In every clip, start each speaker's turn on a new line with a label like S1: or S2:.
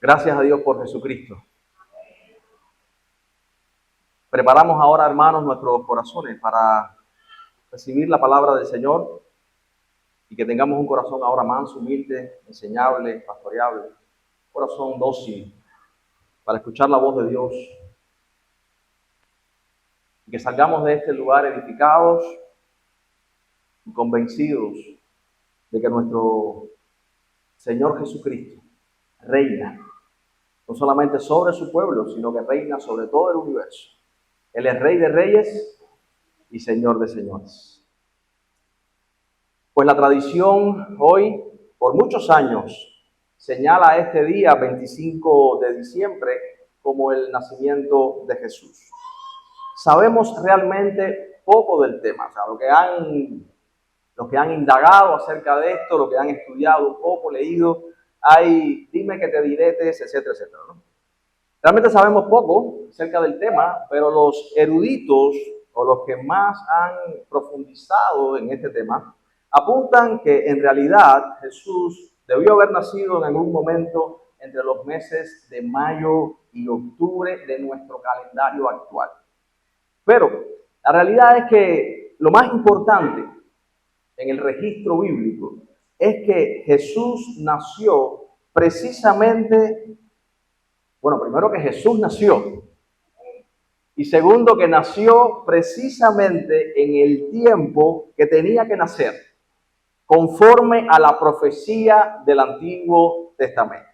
S1: Gracias a Dios por Jesucristo. Preparamos ahora, hermanos, nuestros corazones para recibir la palabra del Señor y que tengamos un corazón ahora manso, humilde, enseñable, pastoreable, un corazón dócil para escuchar la voz de Dios y que salgamos de este lugar edificados y convencidos de que nuestro Señor Jesucristo reina, no solamente sobre su pueblo, sino que reina sobre todo el universo. Él es Rey de Reyes y Señor de Señores. Pues la tradición hoy, por muchos años, señala este día, 25 de diciembre, como el nacimiento de Jesús. Sabemos realmente poco del tema, o sea, los que han indagado acerca de esto, los que han estudiado un poco, leído, hay dime que te diretes, etcétera, etcétera, ¿no? Realmente sabemos poco acerca del tema, pero los eruditos o los que más han profundizado en este tema apuntan que en realidad Jesús debió haber nacido en algún momento entre los meses de mayo y octubre de nuestro calendario actual. Pero la realidad es que lo más importante en el registro bíblico es que Jesús nació precisamente, bueno, primero que Jesús nació y segundo que nació precisamente en el tiempo que tenía que nacer, conforme a la profecía del Antiguo Testamento.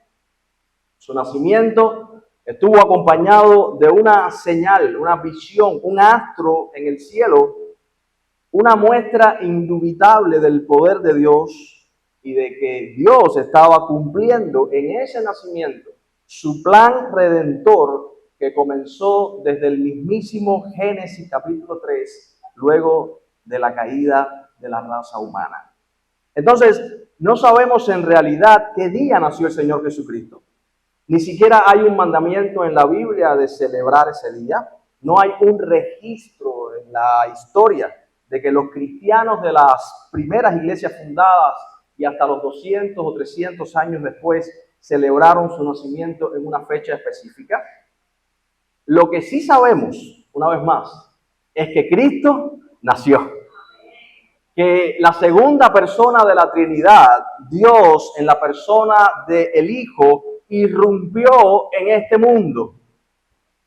S1: Su nacimiento estuvo acompañado de una señal, una visión, un astro en el cielo, una muestra indubitable del poder de Dios y de que Dios estaba cumpliendo en ese nacimiento su plan redentor que comenzó desde el mismísimo Génesis capítulo 3, luego de la caída de la raza humana. Entonces, no sabemos en realidad qué día nació el Señor Jesucristo. Ni siquiera hay un mandamiento en la Biblia de celebrar ese día. No hay un registro en la historia de que los cristianos de las primeras iglesias fundadas y hasta los 200 o 300 años después celebraron su nacimiento en una fecha específica. Lo que sí sabemos, una vez más, es que Cristo nació. Que la segunda persona de la Trinidad, Dios en la persona del Hijo, irrumpió en este mundo.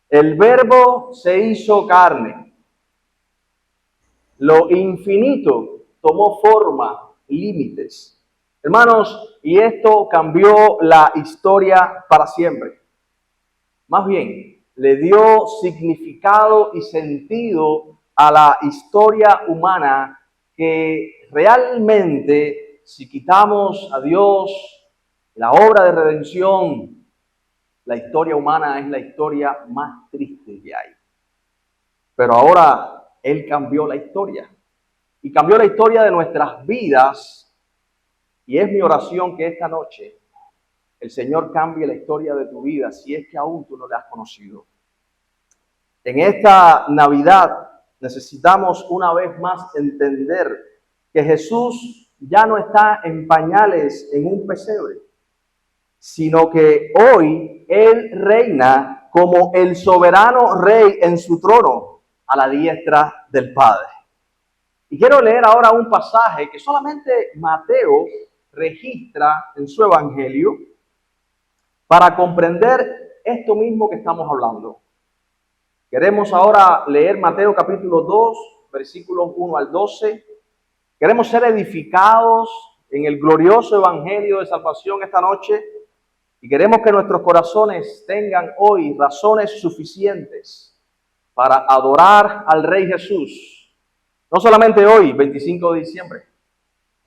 S1: El Verbo se hizo carne. Lo infinito tomó forma, límites. Hermanos, y esto cambió la historia para siempre. Más bien, le dio significado y sentido a la historia humana que realmente, si quitamos a Dios, la obra de redención, la historia humana es la historia más triste que hay. Pero ahora Él cambió la historia. Y cambió la historia de nuestras vidas. Y es mi oración que esta noche el Señor cambie la historia de tu vida, si es que aún tú no la has conocido. En esta Navidad necesitamos una vez más entender que Jesús ya no está en pañales en un pesebre, sino que hoy Él reina como el soberano rey en su trono a la diestra del Padre. Y quiero leer ahora un pasaje que solamente Mateo registra en su evangelio para comprender esto mismo que estamos hablando. Queremos ahora leer Mateo capítulo 2, versículos 1 al 12. Queremos ser edificados en el glorioso evangelio de salvación esta noche y queremos que nuestros corazones tengan hoy razones suficientes para adorar al Rey Jesús. No solamente hoy, 25 de diciembre,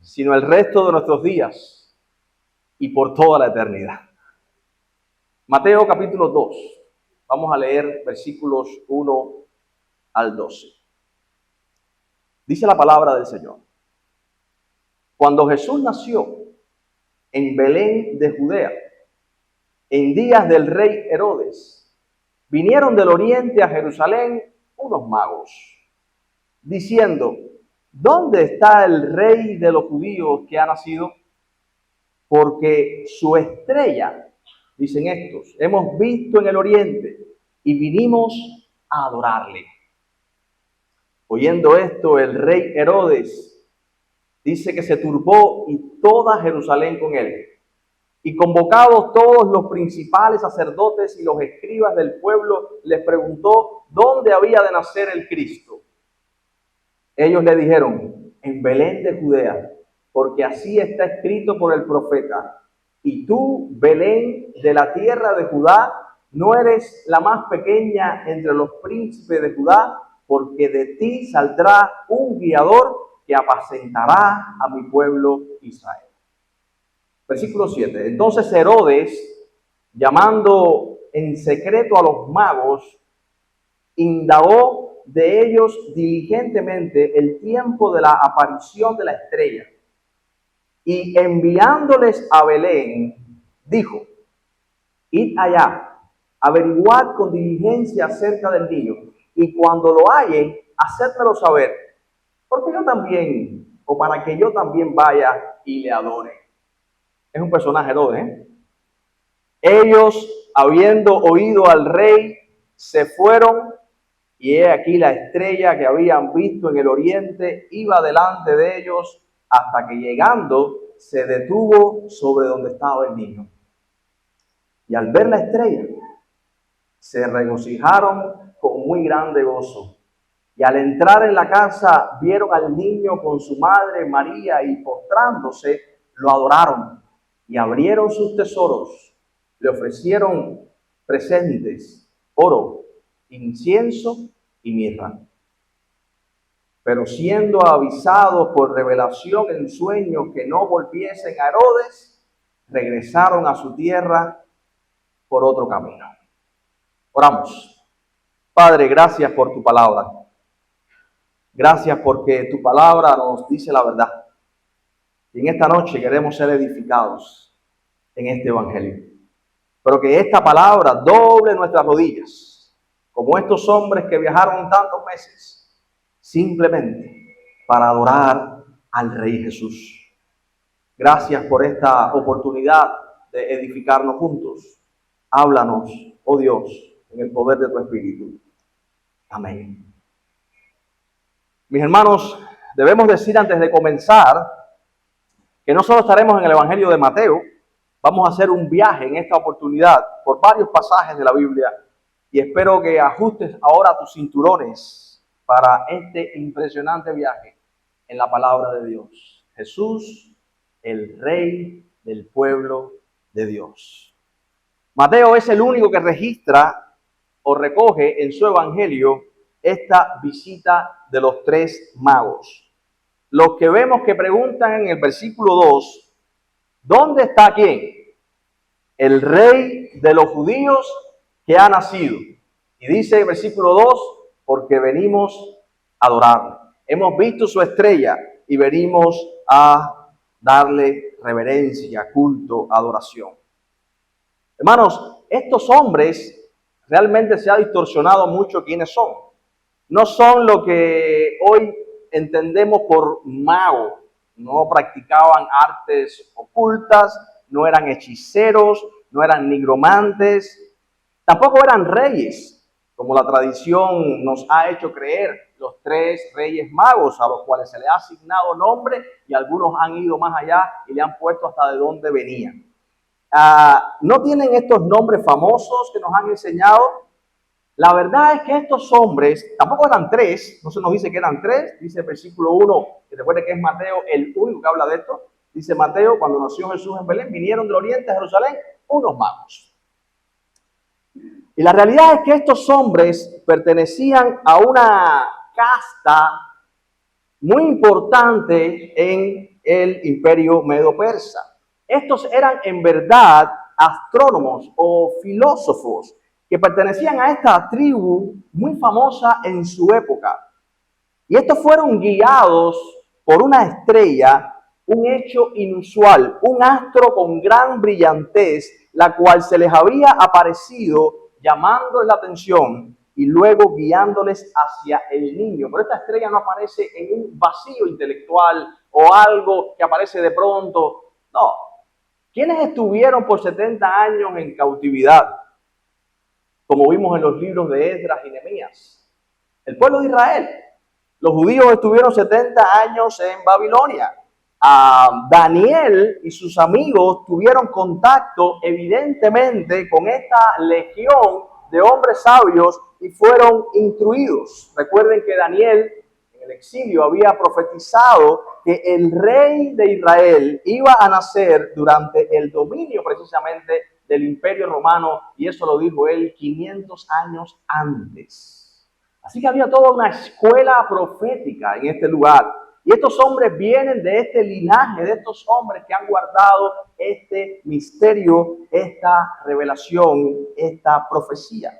S1: sino el resto de nuestros días y por toda la eternidad. Mateo capítulo 2. Vamos a leer versículos 1 al 12. Dice la palabra del Señor. Cuando Jesús nació en Belén de Judea, en días del rey Herodes, vinieron del oriente a Jerusalén unos magos, diciendo: ¿dónde está el rey de los judíos que ha nacido? Porque su estrella, dicen estos, hemos visto en el oriente y vinimos a adorarle. Oyendo esto, el rey Herodes dice que se turbó y toda Jerusalén con él. Y convocados todos los principales sacerdotes y los escribas del pueblo, les preguntó dónde había de nacer el Cristo. Ellos le dijeron, en Belén de Judea, porque así está escrito por el profeta. Y tú, Belén, de la tierra de Judá, no eres la más pequeña entre los príncipes de Judá, porque de ti saldrá un guiador que apacentará a mi pueblo Israel. Versículo 7. Entonces Herodes, llamando en secreto a los magos, indagó de ellos diligentemente el tiempo de la aparición de la estrella. Y enviándoles a Belén, dijo, id allá, averiguad con diligencia acerca del niño, y cuando lo hallen, hacedmelo saber, porque yo también, o para que yo también vaya y le adore. Es un personaje Herodes, ¿eh? Ellos, habiendo oído al rey, se fueron, y he aquí la estrella que habían visto en el oriente iba delante de ellos, hasta que llegando se detuvo sobre donde estaba el niño. Y al ver la estrella, se regocijaron con muy grande gozo. Y al entrar en la casa, vieron al niño con su madre María, y postrándose, lo adoraron. Y abrieron sus tesoros, le ofrecieron presentes, oro, incienso y mirra. Pero siendo avisados por revelación en sueños que no volviesen a Herodes, regresaron a su tierra por otro camino. Oramos. Padre, gracias por tu palabra. Gracias porque tu palabra nos dice la verdad. Y en esta noche queremos ser edificados en este evangelio. Pero que esta palabra doble nuestras rodillas, como estos hombres que viajaron tantos meses, simplemente para adorar al Rey Jesús. Gracias por esta oportunidad de edificarnos juntos. Háblanos, oh Dios, en el poder de tu Espíritu. Amén. Mis hermanos, debemos decir antes de comenzar que no solo estaremos en el Evangelio de Mateo, vamos a hacer un viaje en esta oportunidad por varios pasajes de la Biblia y espero que ajustes ahora tus cinturones para este impresionante viaje en la palabra de Dios. Jesús, el Rey del pueblo de Dios. Mateo es el único que registra o recoge en su Evangelio esta visita de los tres magos. Los que vemos que preguntan en el versículo 2, ¿dónde está quién? El Rey de los judíos que ha nacido. Y dice el versículo 2, porque venimos a adorarle. Hemos visto su estrella y venimos a darle reverencia, culto, adoración. Hermanos, estos hombres realmente se ha distorsionado mucho quiénes son. No son lo que hoy entendemos por mago. No practicaban artes ocultas, no eran hechiceros, no eran nigromantes, tampoco eran reyes, como la tradición nos ha hecho creer, los tres reyes magos a los cuales se les ha asignado nombre y algunos han ido más allá y le han puesto hasta de dónde venían. No tienen estos nombres famosos que nos han enseñado. La verdad es que estos hombres tampoco eran tres, no se nos dice que eran tres, dice el versículo 1, que recuerde que es Mateo el único que habla de esto. Dice Mateo, cuando nació Jesús en Belén, vinieron del oriente a Jerusalén unos magos. Y la realidad es que estos hombres pertenecían a una casta muy importante en el imperio medo-persa. Estos eran en verdad astrónomos o filósofos que pertenecían a esta tribu muy famosa en su época. Y estos fueron guiados por una estrella, un hecho inusual, un astro con gran brillantez, la cual se les había aparecido llamándoles la atención y luego guiándoles hacia el niño. Pero esta estrella no aparece en un vacío intelectual o algo que aparece de pronto. No, ¿Quiénes estuvieron por 70 años en cautividad? Como vimos en los libros de Esdras y Nehemías. El pueblo de Israel. Los judíos estuvieron 70 años en Babilonia. Daniel y sus amigos tuvieron contacto evidentemente con esta legión de hombres sabios y fueron instruidos. Recuerden que Daniel en el exilio había profetizado que el rey de Israel iba a nacer durante el dominio precisamente del Imperio Romano, y eso lo dijo él 500 años antes. Así que había toda una escuela profética en este lugar. Y estos hombres vienen de este linaje, de estos hombres que han guardado este misterio, esta revelación, esta profecía.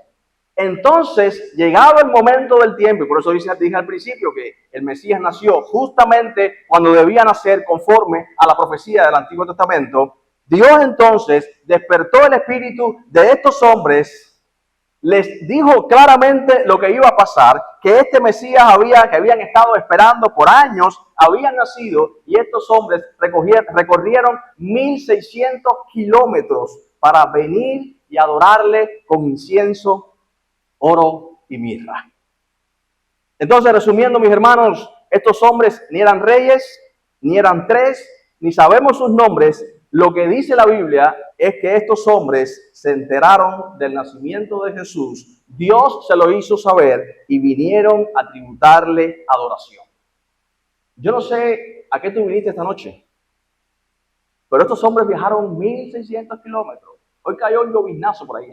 S1: Entonces, llegado el momento del tiempo, y por eso dije al principio que el Mesías nació justamente cuando debía nacer conforme a la profecía del Antiguo Testamento, Dios entonces despertó el espíritu de estos hombres, les dijo claramente lo que iba a pasar, que este Mesías que habían estado esperando por años, había nacido, y estos hombres recorrieron 1600 kilómetros para venir y adorarle con incienso, oro y mirra. Entonces, resumiendo, mis hermanos, estos hombres ni eran reyes, ni eran tres, ni sabemos sus nombres. Lo que dice la Biblia es que estos hombres se enteraron del nacimiento de Jesús, Dios se lo hizo saber y vinieron a tributarle adoración. Yo no sé a qué tú viniste esta noche, pero estos hombres viajaron 1600 kilómetros. Hoy cayó un lloviznazo por ahí,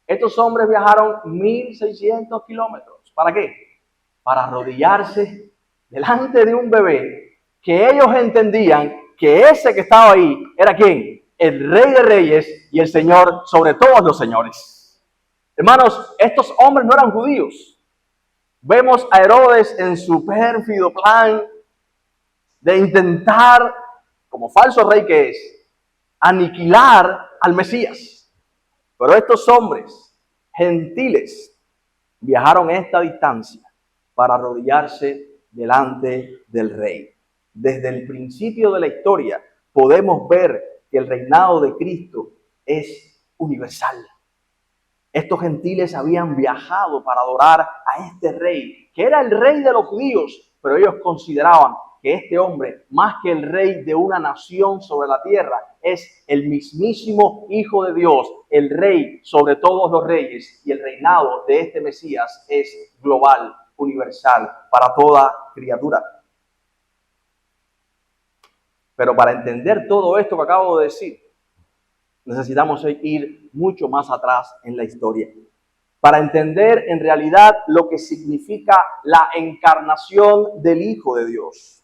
S1: Estos hombres viajaron 1600 kilómetros. ¿Para qué? Para arrodillarse delante de un bebé que ellos entendían que ese que estaba ahí era ¿quién? El Rey de Reyes y el Señor sobre todos los señores. Hermanos, estos hombres no eran judíos. Vemos a Herodes en su pérfido plan de intentar, como falso rey que es, aniquilar al Mesías. Pero estos hombres gentiles viajaron esta distancia para arrodillarse delante del rey. Desde el principio de la historia podemos ver que el reinado de Cristo es universal. Estos gentiles habían viajado para adorar a este rey, que era el rey de los judíos, pero ellos consideraban que este hombre, más que el rey de una nación sobre la tierra, es el mismísimo Hijo de Dios, el rey sobre todos los reyes, y el reinado de este Mesías es global, universal, para toda criatura. Pero para entender todo esto que acabo de decir, necesitamos ir mucho más atrás en la historia. Para entender en realidad lo que significa la encarnación del Hijo de Dios.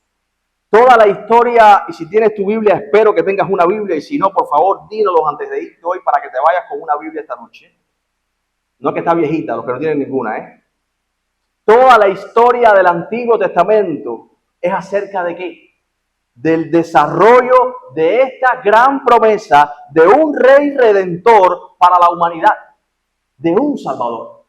S1: Toda la historia, y si tienes tu Biblia, espero que tengas una Biblia, y si no, por favor, dínoslo antes de irte hoy para que te vayas con una Biblia esta noche. No que está viejita, los que no tienen ninguna, Toda la historia del Antiguo Testamento es acerca de ¿qué? Del desarrollo de esta gran promesa de un rey redentor para la humanidad, de un salvador.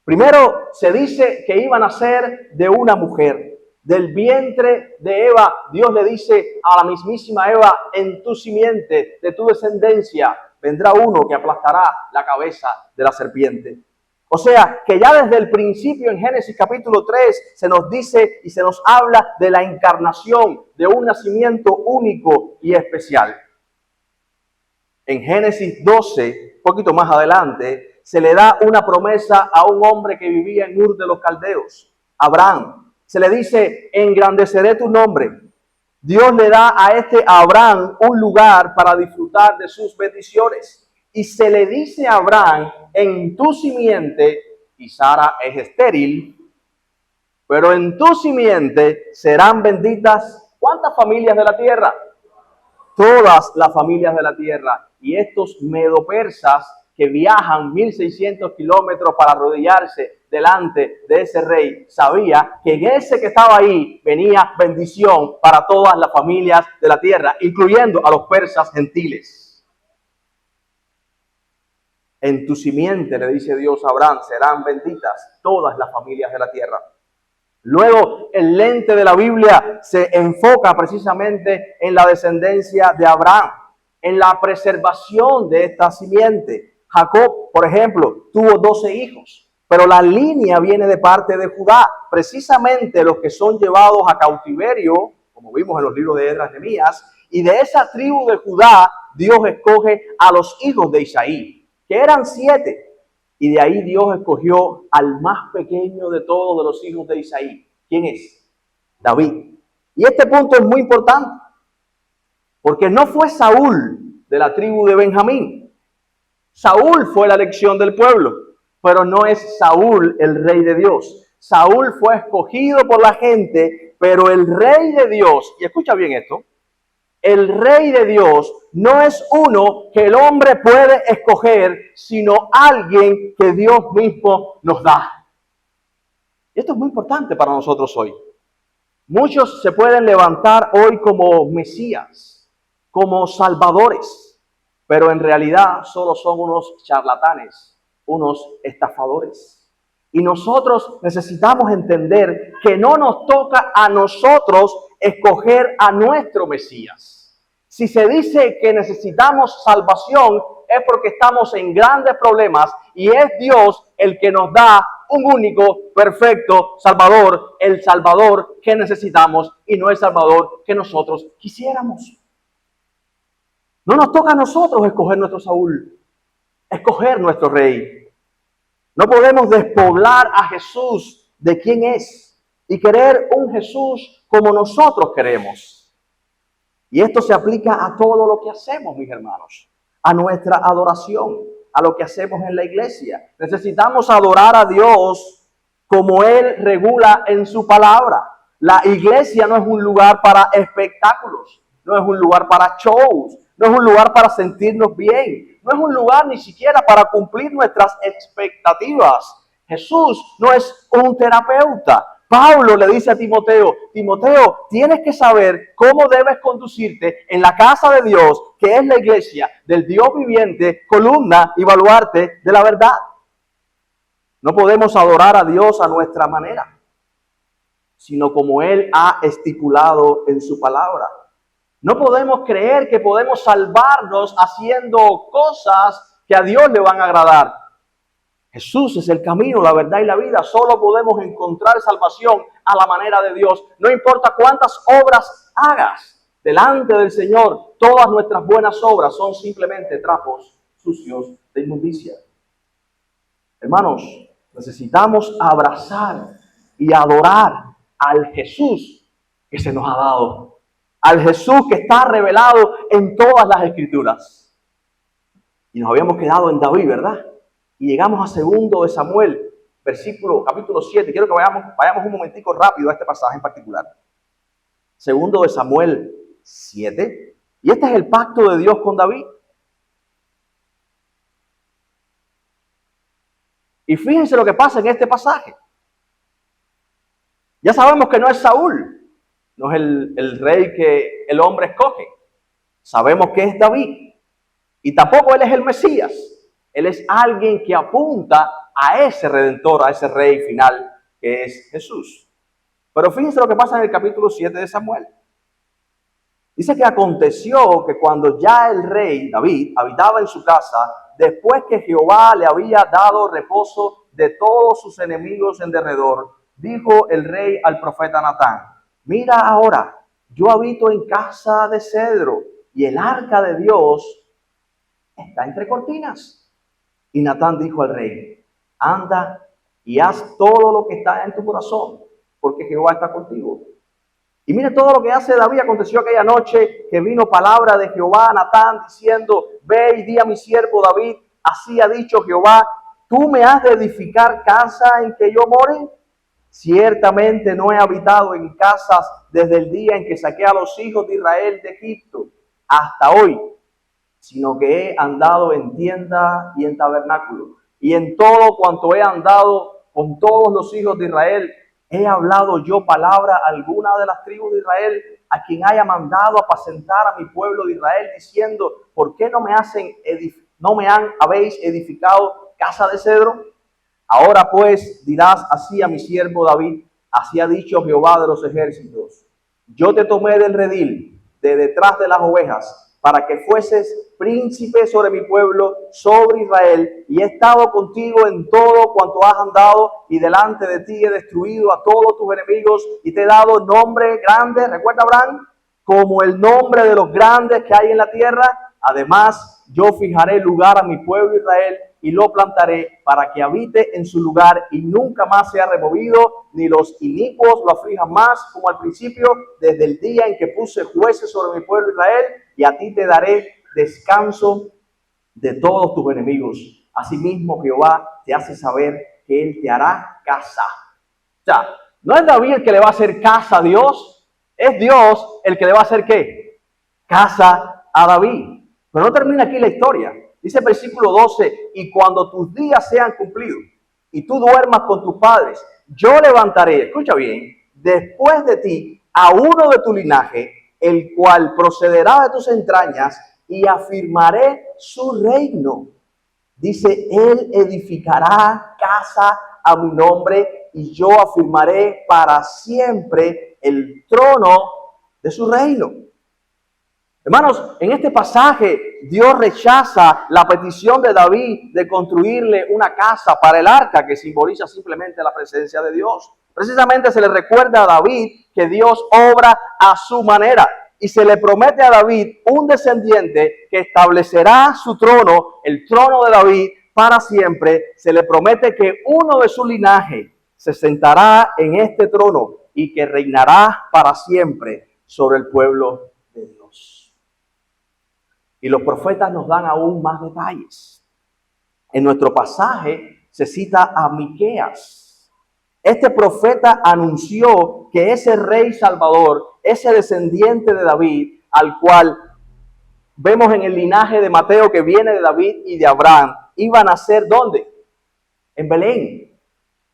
S1: Primero se dice que iba a nacer de una mujer, del vientre de Eva. Dios le dice a la mismísima Eva: en tu simiente, de tu descendencia, vendrá uno que aplastará la cabeza de la serpiente. O sea, que ya desde el principio en Génesis capítulo 3 se nos dice y se nos habla de la encarnación, de un nacimiento único y especial. En Génesis 12, un poquito más adelante, se le da una promesa a un hombre que vivía en Ur de los Caldeos, Abraham. Se le dice: engrandeceré tu nombre. Dios le da a este Abraham un lugar para disfrutar de sus bendiciones. Y se le dice a Abraham: en tu simiente, y Sara es estéril, pero en tu simiente serán benditas, ¿cuántas familias de la tierra? Todas las familias de la tierra. Y estos medopersas que viajan 1600 kilómetros para arrodillarse delante de ese rey, sabía que en ese que estaba ahí venía bendición para todas las familias de la tierra, incluyendo a los persas gentiles. En tu simiente, le dice Dios a Abraham, serán benditas todas las familias de la tierra. Luego, el lente de la Biblia se enfoca precisamente en la descendencia de Abraham. en la preservación de esta simiente. Jacob, por ejemplo, tuvo 12 hijos, pero la línea viene de parte de Judá, precisamente los que son llevados a cautiverio, como vimos en los libros de Esdras y Nehemías, y de esa tribu de Judá, Dios escoge a los hijos de Isaí, que eran 7, y de ahí Dios escogió al más pequeño de todos de los hijos de Isaí. ¿Quién es? David. Y este punto es muy importante, porque no fue Saúl de la tribu de Benjamín. Saúl fue la elección del pueblo, pero no es Saúl el rey de Dios. Saúl fue escogido por la gente, pero el rey de Dios, y escucha bien esto, el rey de Dios no es uno que el hombre puede escoger, sino alguien que Dios mismo nos da. Esto es muy importante para nosotros hoy. Muchos se pueden levantar hoy como mesías, como salvadores, pero en realidad solo son unos charlatanes, unos estafadores. Y nosotros necesitamos entender que no nos toca a nosotros escoger a nuestro Mesías. Si se dice que necesitamos salvación, es porque estamos en grandes problemas y es Dios el que nos da un único, perfecto Salvador, el Salvador que necesitamos y no el Salvador que nosotros quisiéramos. No nos toca a nosotros escoger nuestro Saúl, escoger nuestro Rey. No podemos despoblar a Jesús de quien es y querer un Jesús como nosotros queremos. Y esto se aplica a todo lo que hacemos, mis hermanos, a nuestra adoración, a lo que hacemos en la iglesia. Necesitamos adorar a Dios como Él regula en su palabra. La iglesia no es un lugar para espectáculos, no es un lugar para shows, no es un lugar para sentirnos bien, no es un lugar ni siquiera para cumplir nuestras expectativas. Jesús no es un terapeuta. Pablo le dice a Timoteo, Timoteo, tienes que saber cómo debes conducirte en la casa de Dios, que es la iglesia del Dios viviente, columna y baluarte de la verdad. No podemos adorar a Dios a nuestra manera, sino como Él ha estipulado en su palabra. No podemos creer que podemos salvarnos haciendo cosas que a Dios le van a agradar. Jesús es el camino, la verdad y la vida. Solo podemos encontrar salvación a la manera de Dios. No importa cuántas obras hagas delante del Señor, todas nuestras buenas obras son simplemente trapos sucios de inmundicia. Hermanos, necesitamos abrazar y adorar al Jesús que se nos ha dado. Al Jesús que está revelado en todas las Escrituras. Y nos habíamos quedado en David, ¿verdad? Y llegamos a 2 de Samuel, capítulo 7. Quiero que vayamos un momentico rápido a este pasaje en particular. 2 de Samuel 7. Y este es el pacto de Dios con David. Y fíjense lo que pasa en este pasaje. Ya sabemos que no es Saúl, no es el rey que el hombre escoge. Sabemos que es David. Y tampoco él es el Mesías. Él es alguien que apunta a ese Redentor, a ese Rey final, que es Jesús. Pero fíjense lo que pasa en el capítulo 7 de Samuel. Dice que aconteció que cuando ya el rey David habitaba en su casa, después que Jehová le había dado reposo de todos sus enemigos en derredor, dijo el rey al profeta Natán: mira ahora, yo habito en casa de cedro y el arca de Dios está entre cortinas. Y Natán dijo al rey: anda y haz todo lo que está en tu corazón, porque Jehová está contigo. Y mire todo lo que hace David. Aconteció aquella noche que vino palabra de Jehová a Natán diciendo: ve y di a mi siervo David, así ha dicho Jehová, ¿tú me has de edificar casa en que yo more? Ciertamente no he habitado en casas desde el día en que saqué a los hijos de Israel de Egipto hasta hoy, sino que he andado en tienda y en tabernáculo, y en todo cuanto he andado con todos los hijos de Israel, he hablado yo palabra alguna de las tribus de Israel, a quien haya mandado apacentar a mi pueblo de Israel, diciendo: ¿por qué no me habéis edificado casa de cedro? Ahora pues dirás así a mi siervo David: así ha dicho Jehová de los ejércitos, yo te tomé del redil, de detrás de las ovejas, para que fueses príncipe sobre mi pueblo, sobre Israel, y he estado contigo en todo cuanto has andado, y delante de ti he destruido a todos tus enemigos, y te he dado nombre grande, recuerda Abraham, como el nombre de los grandes que hay en la tierra. Además, yo fijaré lugar a mi pueblo Israel y lo plantaré para que habite en su lugar y nunca más sea removido, ni los inicuos lo aflijan más como al principio, desde el día en que puse jueces sobre mi pueblo Israel, y a ti te daré descanso de todos tus enemigos. Asimismo, Jehová te hace saber que él te hará casa. O sea, no es David el que le va a hacer casa a Dios, es Dios el que le va a hacer ¿qué? Casa a David. Pero no termina aquí la historia. Dice el versículo 12, y cuando tus días sean cumplidos y tú duermas con tus padres, yo levantaré, escucha bien, después de ti a uno de tu linaje, el cual procederá de tus entrañas, y afirmaré su reino. Dice, él edificará casa a mi nombre, y yo afirmaré para siempre el trono de su reino. Hermanos, en este pasaje Dios rechaza la petición de David de construirle una casa para el arca, que simboliza simplemente la presencia de Dios. Precisamente se le recuerda a David que Dios obra a su manera, y se le promete a David un descendiente que establecerá su trono, el trono de David, para siempre. Se le promete que uno de su linaje se sentará en este trono y que reinará para siempre sobre el pueblo de Dios. Y los profetas nos dan aún más detalles. En nuestro pasaje se cita a Miqueas. Este profeta anunció que ese rey salvador, ese descendiente de David, al cual vemos en el linaje de Mateo que viene de David y de Abraham, iba a nacer ¿dónde? En Belén.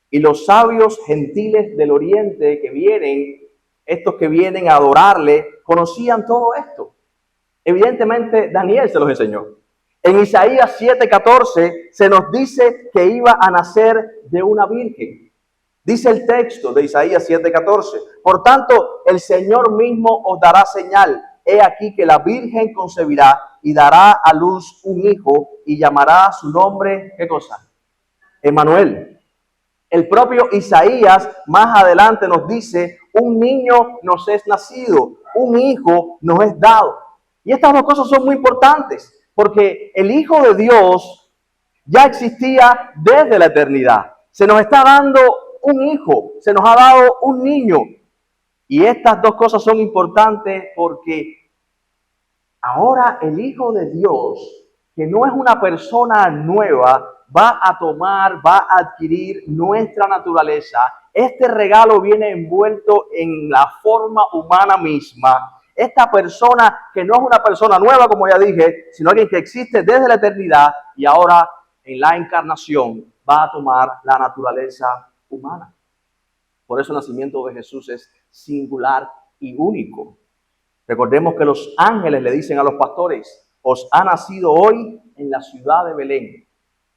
S1: Y los sabios gentiles del oriente que vienen, estos que vienen a adorarle, conocían todo esto. Evidentemente, Daniel se los enseñó. En Isaías 7:14 se nos dice que iba a nacer de una virgen. Dice el texto de Isaías 7:14. Por tanto, el Señor mismo os dará señal. He aquí que la virgen concebirá y dará a luz un hijo y llamará su nombre, ¿qué cosa? Emmanuel. El propio Isaías más adelante nos dice, un niño nos es nacido, un hijo nos es dado. Y estas dos cosas son muy importantes, porque el Hijo de Dios ya existía desde la eternidad. Se nos está dando un hijo, se nos ha dado un niño. Y estas dos cosas son importantes porque ahora el Hijo de Dios, que no es una persona nueva, va a tomar, va a adquirir nuestra naturaleza. Este regalo viene envuelto en la forma humana misma. Esta persona que no es una persona nueva, como ya dije, sino alguien que existe desde la eternidad y ahora en la encarnación va a tomar la naturaleza humana. Por eso el nacimiento de Jesús es singular y único. Recordemos que los ángeles le dicen a los pastores, os ha nacido hoy en la ciudad de Belén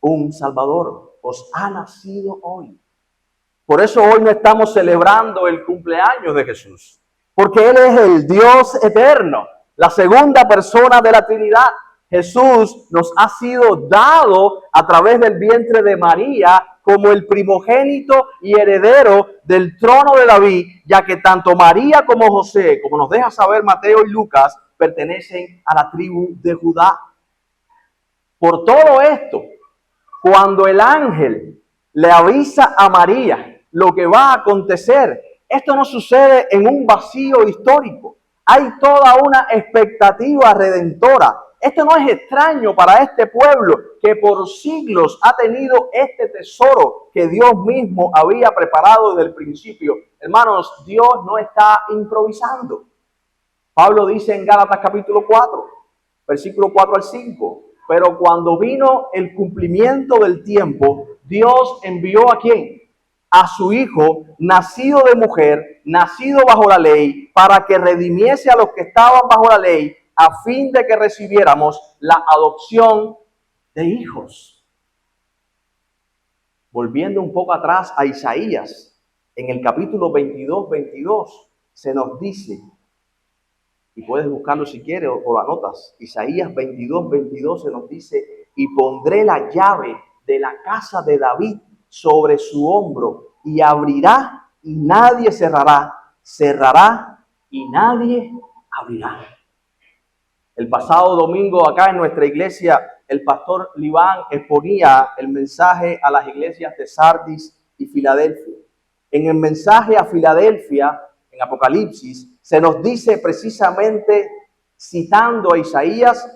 S1: un Salvador, os ha nacido hoy. Por eso hoy no estamos celebrando el cumpleaños de Jesús, porque Él es el Dios eterno, la segunda persona de la Trinidad. Jesús nos ha sido dado a través del vientre de María como el primogénito y heredero del trono de David, ya que tanto María como José, como nos deja saber Mateo y Lucas, pertenecen a la tribu de Judá. Por todo esto, cuando el ángel le avisa a María lo que va a acontecer, esto no sucede en un vacío histórico. Hay toda una expectativa redentora. Esto no es extraño para este pueblo que por siglos ha tenido este tesoro que Dios mismo había preparado desde el principio. Hermanos, Dios no está improvisando. Pablo dice en Gálatas capítulo 4, versículo 4 al 5, pero cuando vino el cumplimiento del tiempo, Dios envió ¿a quién? A su Hijo, nacido de mujer, nacido bajo la ley, para que redimiese a los que estaban bajo la ley, a fin de que recibiéramos la adopción de hijos. Volviendo un poco atrás a Isaías, en el capítulo 22, se nos dice, Y puedes buscarlo si quieres o lo anotas. Isaías 22:22 se nos dice: y pondré la llave de la casa de David sobre su hombro, y abrirá y nadie cerrará, cerrará y nadie abrirá. El pasado domingo acá en nuestra iglesia, el pastor Liván exponía el mensaje a las iglesias de Sardis y Filadelfia. En el mensaje a Filadelfia, en Apocalipsis, se nos dice precisamente, citando a Isaías: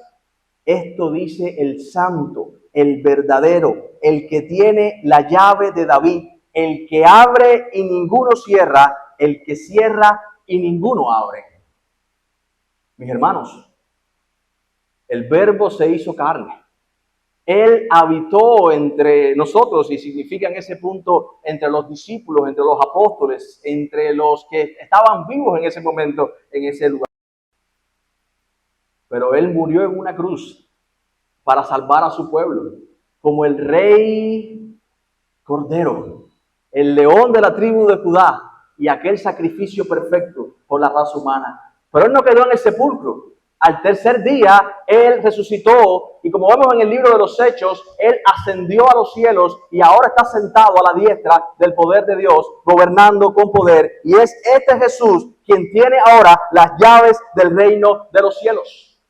S1: esto dice el santo, el verdadero, el que tiene la llave de David, el que abre y ninguno cierra, el que cierra y ninguno abre. Mis hermanos, el Verbo se hizo carne. Él habitó entre nosotros, y significa en ese punto entre los discípulos, entre los apóstoles, entre los que estaban vivos en ese momento, en ese lugar. Pero Él murió en una cruz para salvar a su pueblo, como el Rey Cordero, el león de la tribu de Judá, y aquel sacrificio perfecto por la raza humana. Pero Él no quedó en el sepulcro. Al tercer día, Él resucitó, y como vemos en el libro de los Hechos, Él ascendió a los cielos y ahora está sentado a la diestra del poder de Dios, gobernando con poder. Y es este Jesús quien tiene ahora las llaves del reino de los cielos.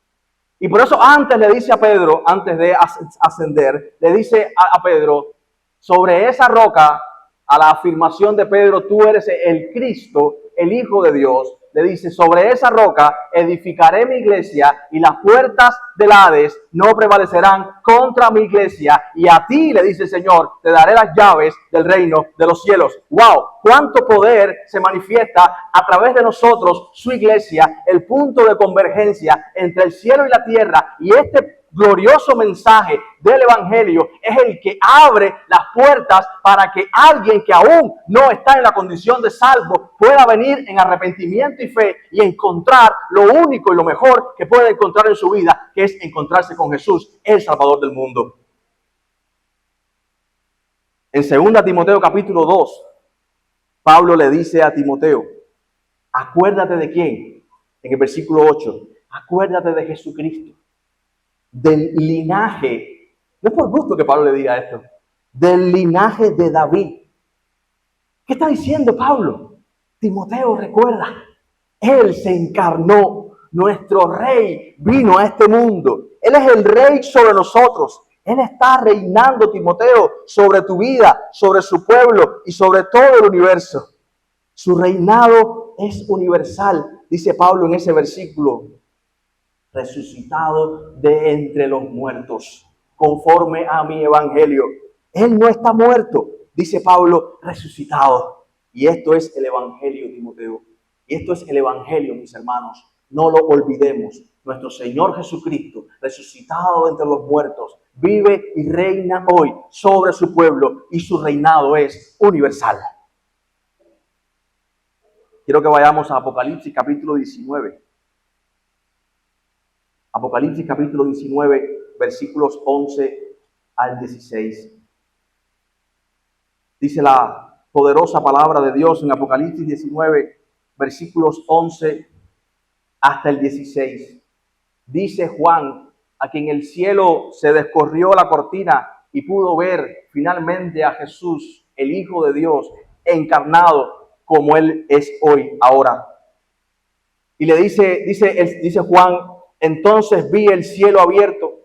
S1: Y por eso antes le dice a Pedro, antes de ascender, le dice a Pedro, sobre esa roca, a la afirmación de Pedro: tú eres el Cristo, el Hijo de Dios. Le dice: sobre esa roca edificaré mi iglesia, y las puertas del Hades no prevalecerán contra mi iglesia. Y a ti, le dice el Señor, te daré las llaves del reino de los cielos. ¡Wow! ¡Cuánto poder se manifiesta a través de nosotros, su iglesia, el punto de convergencia entre el cielo y la tierra! Y este glorioso mensaje del Evangelio es el que abre las puertas para que alguien que aún no está en la condición de salvo pueda venir en arrepentimiento y fe y encontrar lo único y lo mejor que puede encontrar en su vida, que es encontrarse con Jesús, el Salvador del mundo. En 2 Timoteo capítulo 2, Pablo le dice a Timoteo: acuérdate de quién. En el versículo 8, acuérdate de Jesucristo, del linaje, no es por gusto que Pablo le diga esto, del linaje de David. ¿Qué está diciendo Pablo? Timoteo, recuerda, Él se encarnó, nuestro Rey vino a este mundo, Él es el Rey sobre nosotros, Él está reinando, Timoteo, sobre tu vida, sobre su pueblo y sobre todo el universo. Su reinado es universal, dice Pablo en ese versículo: resucitado de entre los muertos, conforme a mi evangelio. Él no está muerto, dice Pablo, resucitado. Y esto es el evangelio, Timoteo. Y esto es el evangelio, mis hermanos. No lo olvidemos. Nuestro Señor Jesucristo, resucitado de entre los muertos, vive y reina hoy sobre su pueblo, y su reinado es universal. Quiero que vayamos a Apocalipsis capítulo 19. Apocalipsis capítulo 19, versículos 11 al 16. Dice la poderosa palabra de Dios en Apocalipsis 19, versículos 11 hasta el 16. Dice Juan, a quien el cielo se descorrió la cortina y pudo ver finalmente a Jesús, el Hijo de Dios, encarnado como Él es hoy, ahora. Y le dice Juan: entonces vi el cielo abierto,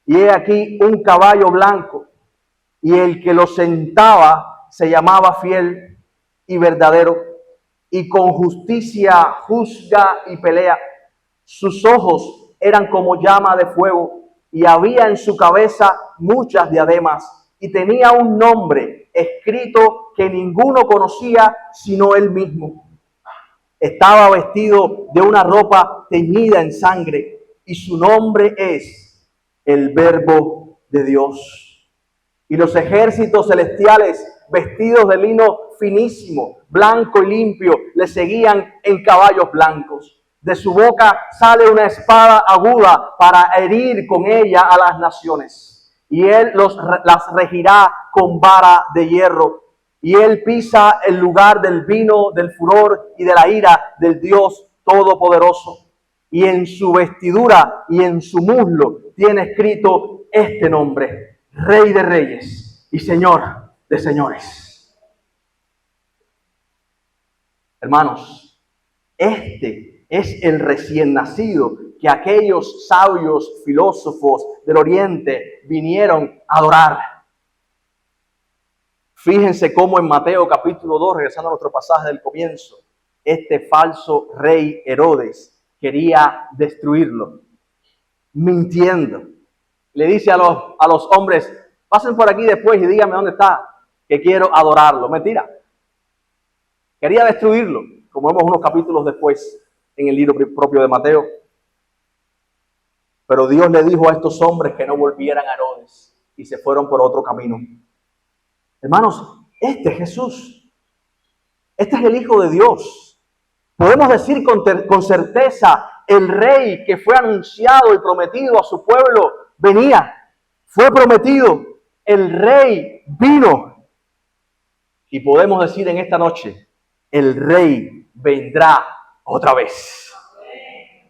S1: y he aquí un caballo blanco, y el que lo sentaba se llamaba Fiel y Verdadero, y con justicia juzga y pelea. Sus ojos eran como llama de fuego, y había en su cabeza muchas diademas, y tenía un nombre escrito que ninguno conocía sino él mismo. Estaba vestido de una ropa teñida en sangre, y su nombre es el Verbo de Dios. Y los ejércitos celestiales, vestidos de lino finísimo, blanco y limpio, le seguían en caballos blancos. De su boca sale una espada aguda para herir con ella a las naciones. Y él las regirá con vara de hierro. Y él pisa el lugar del vino, del furor y de la ira del Dios Todopoderoso. y en su vestidura y en su muslo tiene escrito este nombre: Rey de Reyes y Señor de Señores. Hermanos, este es el recién nacido que aquellos sabios filósofos del Oriente vinieron a adorar. Fíjense cómo en Mateo capítulo 2, regresando a nuestro pasaje del comienzo, este falso rey Herodes quería destruirlo, mintiendo. Le dice a los hombres: pasen por aquí después y díganme dónde está, que quiero adorarlo. Mentira. Quería destruirlo, como vemos unos capítulos después en el libro propio de Mateo. Pero Dios le dijo a estos hombres que no volvieran a Herodes y se fueron por otro camino. Hermanos, este es Jesús. Este es el Hijo de Dios. Podemos decir con certeza: el Rey que fue anunciado y prometido a su pueblo venía. Fue prometido. El Rey vino. Y podemos decir en esta noche: el Rey vendrá otra vez.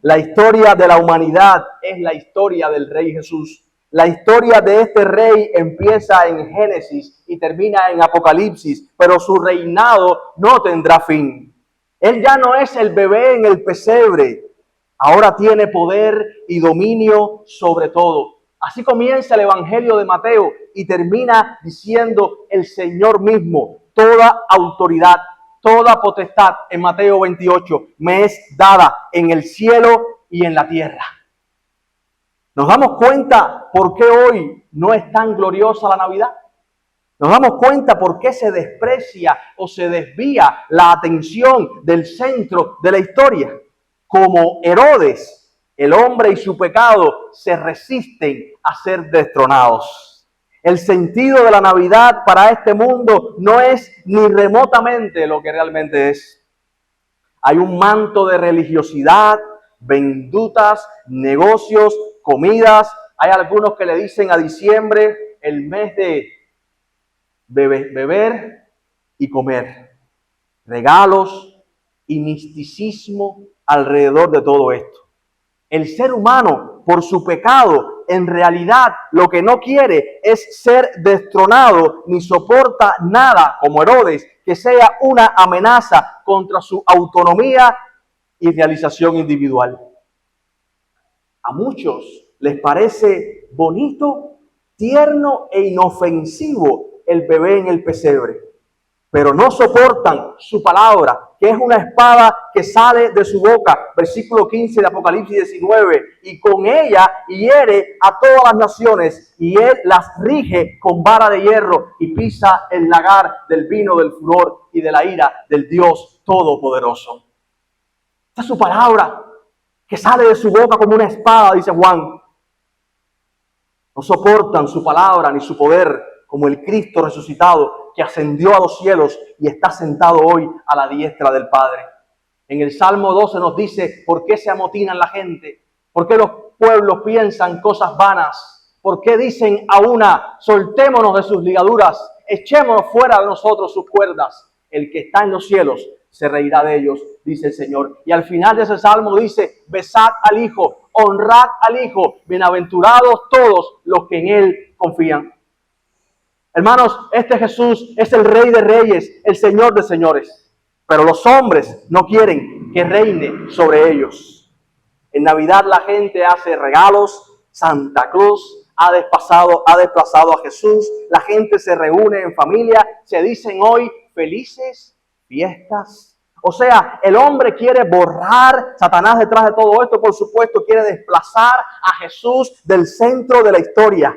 S1: La historia de la humanidad es la historia del Rey Jesús. La historia de este Rey empieza en Génesis y termina en Apocalipsis, pero su reinado no tendrá fin. Él ya no es el bebé en el pesebre. Ahora tiene poder y dominio sobre todo. Así comienza el Evangelio de Mateo y termina diciendo el Señor mismo: toda autoridad, toda potestad, en Mateo 28, me es dada en el cielo y en la tierra. ¿Nos damos cuenta por qué hoy no es tan gloriosa la Navidad? ¿Nos damos cuenta por qué se desprecia o se desvía la atención del centro de la historia? Como Herodes, el hombre y su pecado se resisten a ser destronados. El sentido de la Navidad para este mundo no es ni remotamente lo que realmente es. Hay un manto de religiosidad, vendutas, negocios, comidas. Hay algunos que le dicen a diciembre el mes de beber y comer. Regalos y misticismo alrededor de todo esto. El ser humano, por su pecado, en realidad lo que no quiere es ser destronado, ni soporta nada, como Herodes, que sea una amenaza contra su autonomía y realización individual. A muchos les parece bonito, tierno e inofensivo el bebé en el pesebre, pero no soportan su palabra, que es una espada que sale de su boca, versículo 15 de Apocalipsis 19, y con ella hiere a todas las naciones, y él las rige con vara de hierro, y pisa el lagar del vino del furor y de la ira del Dios Todopoderoso. Esta es su palabra, que sale de su boca como una espada, dice Juan. No soportan su palabra ni su poder, como el Cristo resucitado que ascendió a los cielos y está sentado hoy a la diestra del Padre. En el Salmo 12 nos dice: ¿por qué se amotinan la gente? ¿Por qué los pueblos piensan cosas vanas? ¿Por qué dicen a una: soltémonos de sus ligaduras, echémonos fuera de nosotros sus cuerdas? El que está en los cielos se reirá de ellos, dice el Señor. Y al final de ese salmo dice: besad al Hijo, honrad al Hijo, bienaventurados todos los que en Él confían. Hermanos, este Jesús es el Rey de Reyes, el Señor de Señores. Pero los hombres no quieren que reine sobre ellos. En Navidad la gente hace regalos, Santa Claus ha desplazado a Jesús, la gente se reúne en familia, se dicen hoy felices fiestas. O sea, el hombre quiere borrar, Satanás detrás de todo esto, por supuesto, quiere desplazar a Jesús del centro de la historia.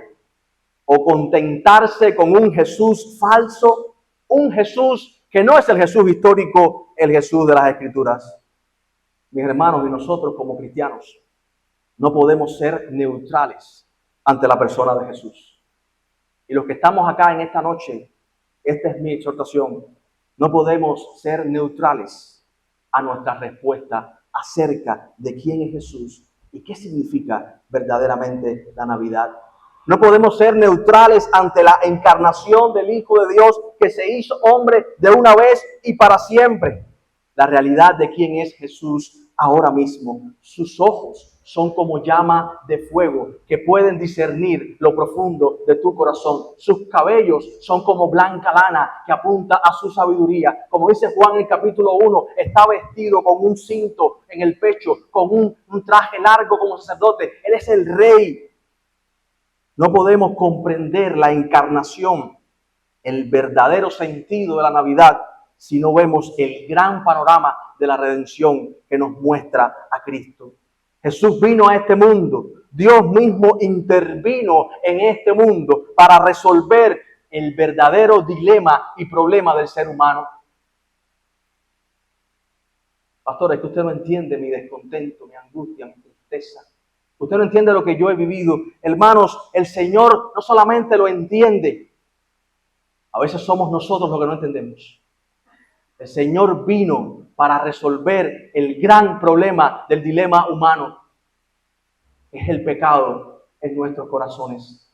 S1: O contentarse con un Jesús falso, un Jesús que no es el Jesús histórico, el Jesús de las Escrituras. Mis hermanos, y nosotros como cristianos no podemos ser neutrales ante la persona de Jesús. Y los que estamos acá en esta noche, esta es mi exhortación, no podemos ser neutrales a nuestra respuesta acerca de quién es Jesús y qué significa verdaderamente la Navidad. No podemos ser neutrales ante la encarnación del Hijo de Dios que se hizo hombre de una vez y para siempre. La realidad de quién es Jesús ahora mismo. Sus ojos son como llama de fuego que pueden discernir lo profundo de tu corazón. Sus cabellos son como blanca lana que apunta a su sabiduría. Como dice Juan en el capítulo 1, está vestido con un cinto en el pecho, con un traje largo como sacerdote. Él es el rey. No podemos comprender la encarnación, el verdadero sentido de la Navidad, si no vemos el gran panorama de la redención que nos muestra a Cristo. Jesús vino a este mundo. Dios mismo intervino en este mundo para resolver el verdadero dilema y problema del ser humano. Pastor, es que usted no entiende mi descontento, mi angustia, mi tristeza. Usted no entiende lo que yo he vivido. Hermanos, el Señor no solamente lo entiende. A veces somos nosotros los que no entendemos. El Señor vino para resolver el gran problema del dilema humano. Es el pecado en nuestros corazones.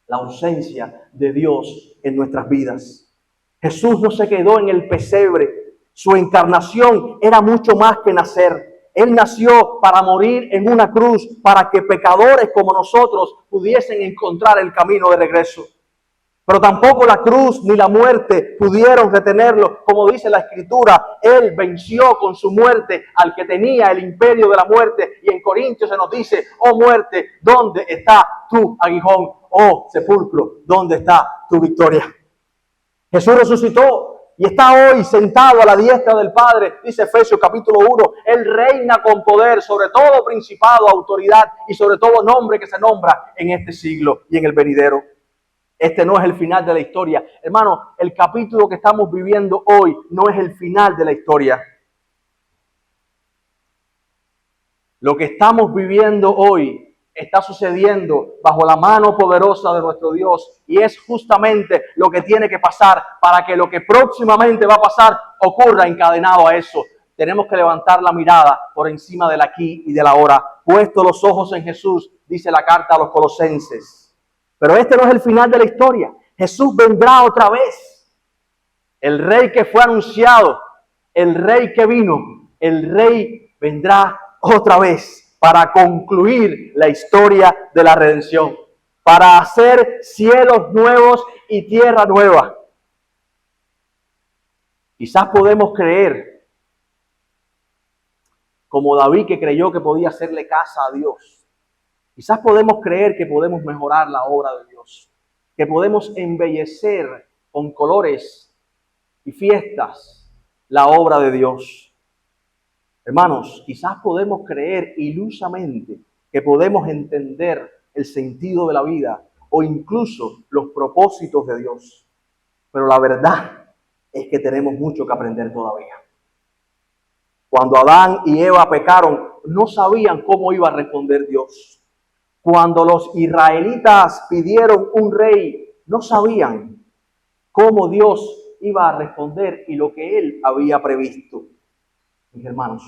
S1: La ausencia de Dios en nuestras vidas. Jesús no se quedó en el pesebre. Su encarnación era mucho más que nacer. Él nació para morir en una cruz, para que pecadores como nosotros pudiesen encontrar el camino de regreso. Pero tampoco la cruz ni la muerte pudieron retenerlo. Como dice la Escritura, Él venció con su muerte al que tenía el imperio de la muerte. Y en Corintios se nos dice, oh muerte, ¿dónde está tu aguijón? Oh sepulcro, ¿dónde está tu victoria? Jesús resucitó y está hoy sentado a la diestra del Padre. Dice Efesios capítulo 1, Él reina con poder sobre todo principado, autoridad y sobre todo nombre que se nombra en este siglo y en el venidero. Este no es el final de la historia. Hermano, el capítulo que estamos viviendo hoy no es el final de la historia. Lo que estamos viviendo hoy está sucediendo bajo la mano poderosa de nuestro Dios. Y es justamente lo que tiene que pasar para que lo que próximamente va a pasar ocurra encadenado a eso. Tenemos que levantar la mirada por encima del aquí y del ahora. Puesto los ojos en Jesús, dice la carta a los Colosenses. Pero este no es el final de la historia. Jesús vendrá otra vez. El rey que fue anunciado, el rey que vino, el rey vendrá otra vez para concluir la historia de la redención, para hacer cielos nuevos y tierra nueva. Quizás podemos creer, como David que creyó que podía hacerle casa a Dios. Quizás podemos creer que podemos mejorar la obra de Dios, que podemos embellecer con colores y fiestas la obra de Dios. Hermanos, quizás podemos creer ilusamente que podemos entender el sentido de la vida o incluso los propósitos de Dios. Pero la verdad es que tenemos mucho que aprender todavía. Cuando Adán y Eva pecaron, no sabían cómo iba a responder Dios. Cuando los israelitas pidieron un rey, no sabían cómo Dios iba a responder y lo que Él había previsto. Mis hermanos,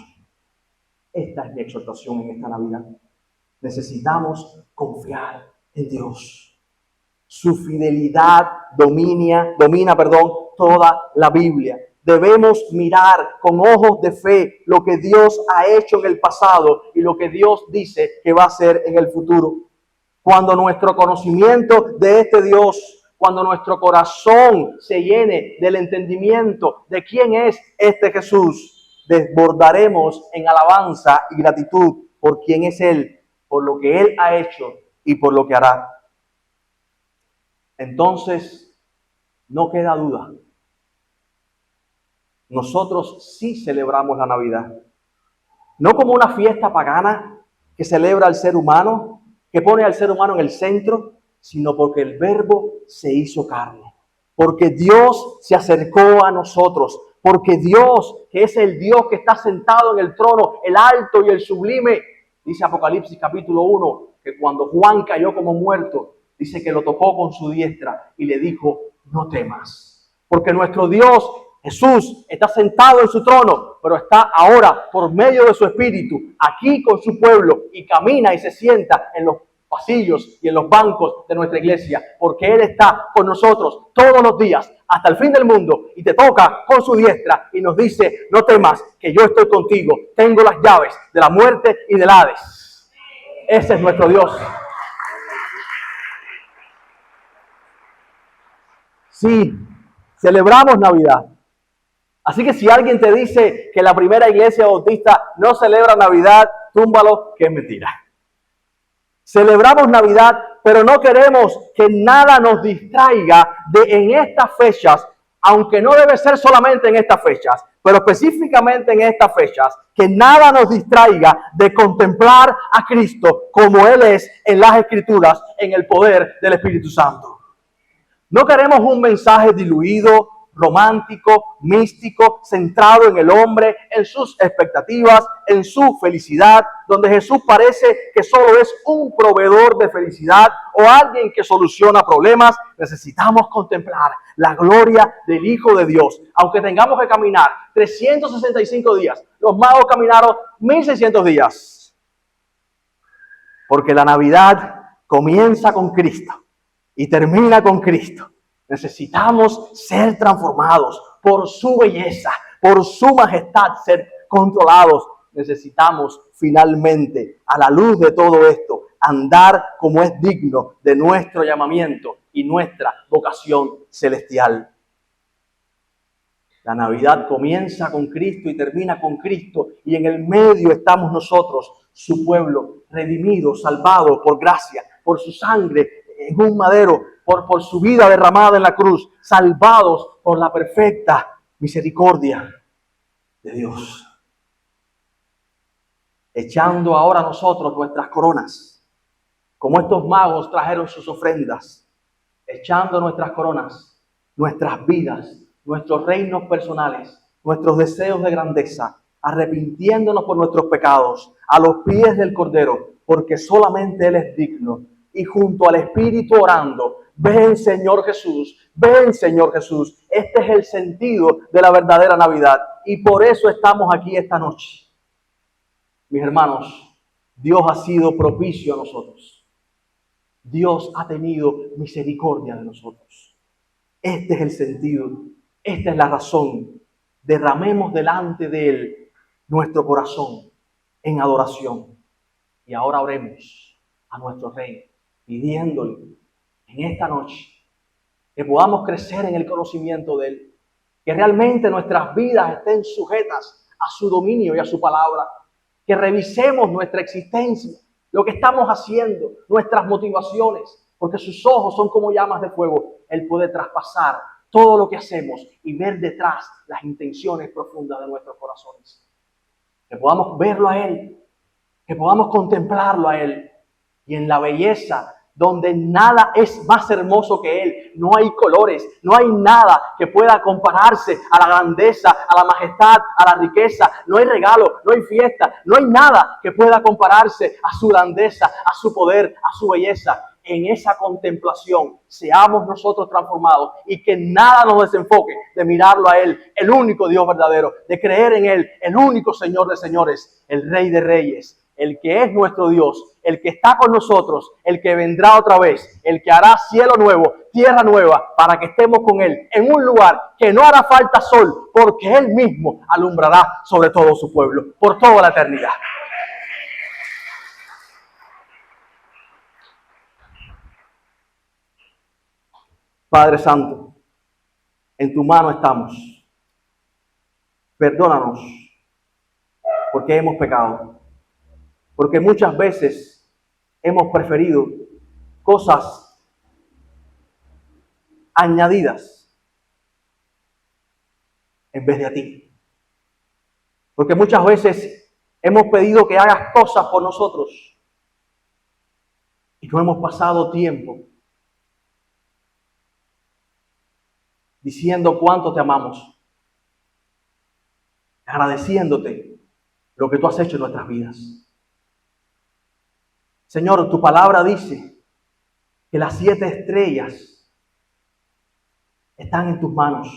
S1: esta es mi exhortación en esta Navidad. Necesitamos confiar en Dios. Su fidelidad domina toda la Biblia. Debemos mirar con ojos de fe lo que Dios ha hecho en el pasado y lo que Dios dice que va a hacer en el futuro. Cuando nuestro conocimiento de este Dios, cuando nuestro corazón se llene del entendimiento de quién es este Jesús, desbordaremos en alabanza y gratitud por quién es Él, por lo que Él ha hecho y por lo que hará. Entonces, no queda duda. Nosotros sí celebramos la Navidad. No como una fiesta pagana que celebra al ser humano, que pone al ser humano en el centro, sino porque el Verbo se hizo carne. Porque Dios se acercó a nosotros. Porque Dios, que es el Dios que está sentado en el trono, el alto y el sublime, dice Apocalipsis capítulo 1, que cuando Juan cayó como muerto, dice que lo tocó con su diestra y le dijo, no temas. Porque nuestro Dios, Jesús, está sentado en su trono, pero está ahora por medio de su Espíritu aquí con su pueblo y camina y se sienta en los pasillos y en los bancos de nuestra iglesia, porque Él está con nosotros todos los días hasta el fin del mundo y te toca con su diestra y nos dice: no temas, que yo estoy contigo, tengo las llaves de la muerte y del Hades. Ese es nuestro Dios. Sí, celebramos Navidad. Así que si alguien te dice que la primera iglesia bautista no celebra Navidad, túmbalo, que es mentira. Celebramos Navidad, pero no queremos que nada nos distraiga en estas fechas, aunque no debe ser solamente en estas fechas, pero específicamente en estas fechas, que nada nos distraiga de contemplar a Cristo como Él es en las Escrituras, en el poder del Espíritu Santo. No queremos un mensaje diluido, romántico, místico, centrado en el hombre, en sus expectativas, en su felicidad, donde Jesús parece que solo es un proveedor de felicidad o alguien que soluciona problemas. Necesitamos contemplar la gloria del Hijo de Dios. Aunque tengamos que caminar 365 días, los magos caminaron 1600 días. Porque la Navidad comienza con Cristo y termina con Cristo. Necesitamos ser transformados por su belleza, por su majestad, ser controlados. Necesitamos finalmente, a la luz de todo esto, andar como es digno de nuestro llamamiento y nuestra vocación celestial. La Navidad comienza con Cristo y termina con Cristo, y en el medio estamos nosotros, su pueblo, redimido, salvado por gracia, por su sangre en un madero, por su vida derramada en la cruz, salvados por la perfecta misericordia de Dios. Echando ahora nosotros nuestras coronas, como estos magos trajeron sus ofrendas, echando nuestras coronas, nuestras vidas, nuestros reinos personales, nuestros deseos de grandeza, arrepintiéndonos por nuestros pecados, a los pies del Cordero, porque solamente Él es digno, y junto al Espíritu orando: ven Señor Jesús, ven Señor Jesús. Este es el sentido de la verdadera Navidad, y por eso estamos aquí esta noche. Mis hermanos, Dios ha sido propicio a nosotros. Dios ha tenido misericordia de nosotros. Este es el sentido, esta es la razón. Derramemos delante de Él nuestro corazón en adoración. Y ahora oremos a nuestro Rey, pidiéndole en esta noche que podamos crecer en el conocimiento de Él, que realmente nuestras vidas estén sujetas a su dominio y a su palabra, que revisemos nuestra existencia, lo que estamos haciendo, nuestras motivaciones, porque sus ojos son como llamas de fuego. Él puede traspasar todo lo que hacemos y ver detrás las intenciones profundas de nuestros corazones. Que podamos verlo a Él, que podamos contemplarlo a Él, y en la belleza donde nada es más hermoso que Él. No hay colores, no hay nada que pueda compararse a la grandeza, a la majestad, a la riqueza. No hay regalo, no hay fiesta, no hay nada que pueda compararse a su grandeza, a su poder, a su belleza. En esa contemplación seamos nosotros transformados, y que nada nos desenfoque de mirarlo a Él, el único Dios verdadero, de creer en Él, el único Señor de señores, el Rey de reyes, el que es nuestro Dios, el que está con nosotros, el que vendrá otra vez, el que hará cielo nuevo, tierra nueva, para que estemos con Él en un lugar que no hará falta sol, porque Él mismo alumbrará sobre todo su pueblo, por toda la eternidad. Padre Santo, en tu mano estamos. Perdónanos porque hemos pecado, porque muchas veces hemos preferido cosas añadidas en vez de a ti. Porque muchas veces hemos pedido que hagas cosas por nosotros y no hemos pasado tiempo diciendo cuánto te amamos, agradeciéndote lo que tú has hecho en nuestras vidas. Señor, tu palabra dice que las 7 estrellas están en tus manos,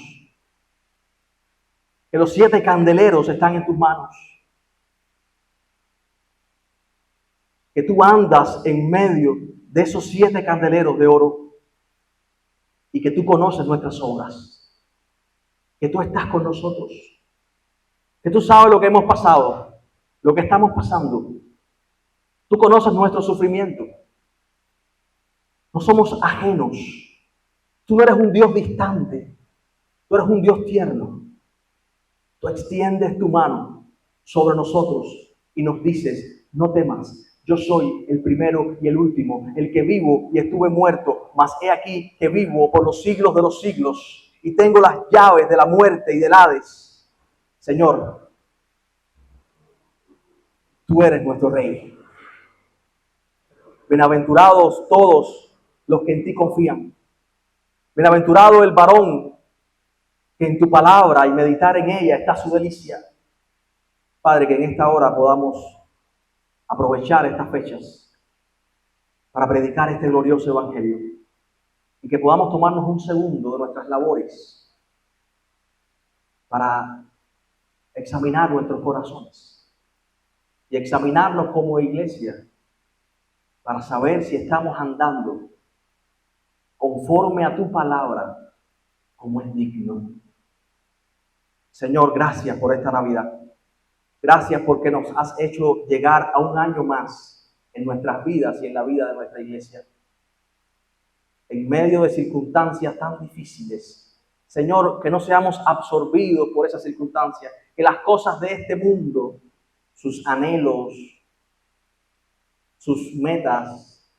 S1: que los 7 candeleros están en tus manos. que tú andas en medio de esos 7 candeleros de oro y que tú conoces nuestras obras, que tú estás con nosotros, que tú sabes lo que hemos pasado, lo que estamos pasando. Tú conoces nuestro sufrimiento. No somos ajenos. Tú no eres un Dios distante. Tú eres un Dios tierno. Tú extiendes tu mano sobre nosotros y nos dices, no temas, yo soy el primero y el último, el que vivo y estuve muerto, mas he aquí que vivo por los siglos de los siglos y tengo las llaves de la muerte y del Hades. Señor, tú eres nuestro Rey. Bienaventurados todos los que en ti confían. Bienaventurado el varón que en tu palabra y meditar en ella está su delicia. Padre, que en esta hora podamos aprovechar estas fechas para predicar este glorioso evangelio y que podamos tomarnos un segundo de nuestras labores para examinar nuestros corazones y examinarnos como iglesia para saber si estamos andando conforme a tu palabra como es digno. Señor, gracias por esta Navidad. Gracias porque nos has hecho llegar a un año más en nuestras vidas y en la vida de nuestra iglesia. En medio de circunstancias tan difíciles, Señor, que no seamos absorbidos por esas circunstancias, que las cosas de este mundo, sus anhelos, sus metas,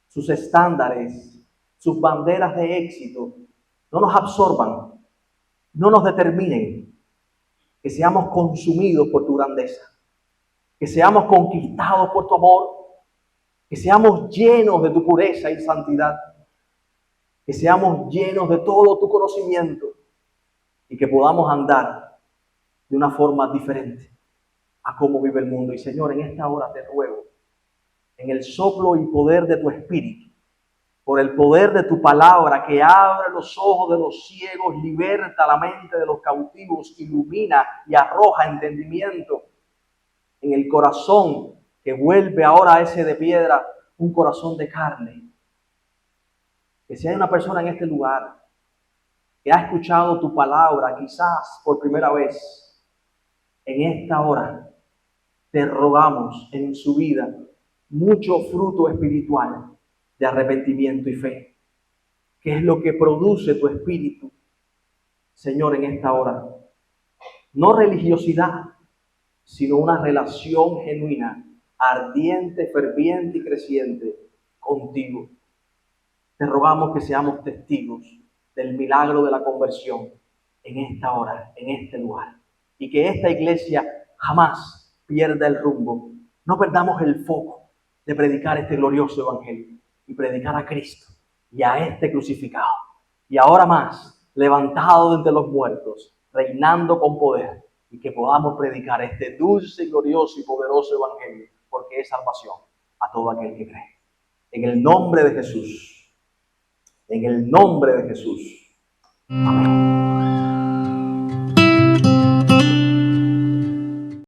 S1: sus estándares, sus banderas de éxito, no nos absorban, no nos determinen, que seamos consumidos por tu grandeza, que seamos conquistados por tu amor, que seamos llenos de tu pureza y santidad, que seamos llenos de todo tu conocimiento y que podamos andar de una forma diferente a cómo vive el mundo. Y Señor, en esta hora te ruego, en el soplo y poder de tu Espíritu, por el poder de tu palabra que abre los ojos de los ciegos, liberta la mente de los cautivos, ilumina y arroja entendimiento en el corazón que vuelve ahora a ese de piedra, un corazón de carne. Que si hay una persona en este lugar que ha escuchado tu palabra quizás por primera vez, en esta hora te rogamos en su vida mucho fruto espiritual de arrepentimiento y fe. ¿Qué es lo que produce tu espíritu, Señor, en esta hora? No religiosidad, sino una relación genuina, ardiente, ferviente y creciente contigo. Te rogamos que seamos testigos del milagro de la conversión en esta hora, en este lugar. Y que esta iglesia jamás pierda el rumbo. No perdamos el foco de predicar este glorioso evangelio y predicar a Cristo y a este crucificado. Y ahora más, levantado de entre los muertos, reinando con poder. Y que podamos predicar este dulce, glorioso y poderoso evangelio, porque es salvación a todo aquel que cree. En el nombre de Jesús. En el nombre de Jesús. Amén.